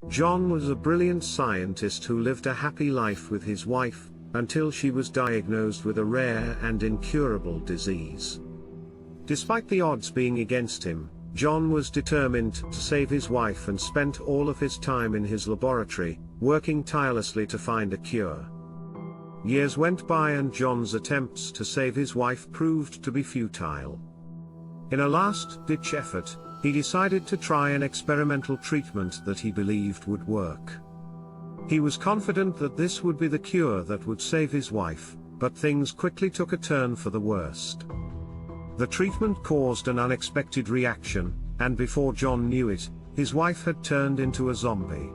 John was a brilliant scientist who lived a happy life with his wife, until she was diagnosed with a rare and incurable disease. Despite the odds being against him, John was determined to save his wife and spent all of his time in his laboratory, working tirelessly to find a cure. Years went by and John's attempts to save his wife proved to be futile. In a last-ditch effort, he decided to try an experimental treatment that he believed would work. He was confident that this would be the cure that would save his wife, but things quickly took a turn for the worst. The treatment caused an unexpected reaction, and before John knew it, his wife had turned into a zombie.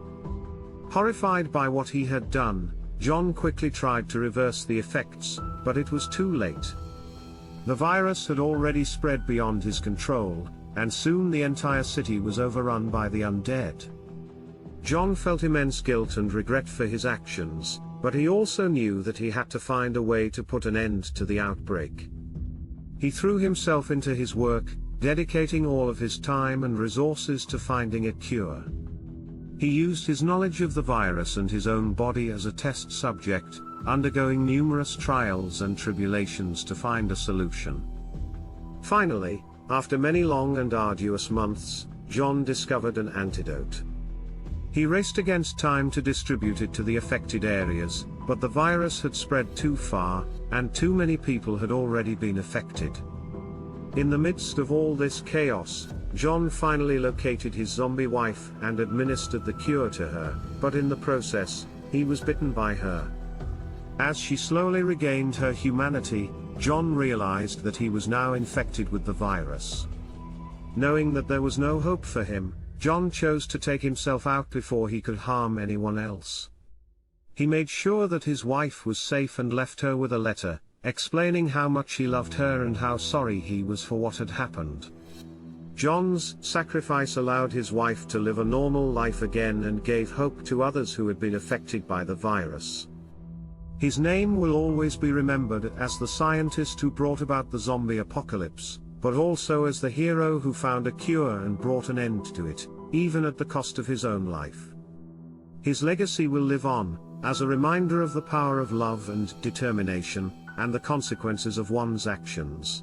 Horrified by what he had done, John quickly tried to reverse the effects, but it was too late. The virus had already spread beyond his control, and soon the entire city was overrun by the undead. John felt immense guilt and regret for his actions, but he also knew that he had to find a way to put an end to the outbreak. He threw himself into his work, dedicating all of his time and resources to finding a cure. He used his knowledge of the virus and his own body as a test subject, undergoing numerous trials and tribulations to find a solution. Finally, after many long and arduous months, John discovered an antidote. He raced against time to distribute it to the affected areas, but the virus had spread too far, and too many people had already been affected. In the midst of all this chaos, John finally located his zombie wife and administered the cure to her, but in the process, he was bitten by her. As she slowly regained her humanity, John realized that he was now infected with the virus. Knowing that there was no hope for him, John chose to take himself out before he could harm anyone else. He made sure that his wife was safe and left her with a letter, explaining how much he loved her and how sorry he was for what had happened. John's sacrifice allowed his wife to live a normal life again and gave hope to others who had been affected by the virus. His name will always be remembered as the scientist who brought about the zombie apocalypse, but also as the hero who found a cure and brought an end to it, even at the cost of his own life. His legacy will live on, as a reminder of the power of love and determination, and the consequences of one's actions.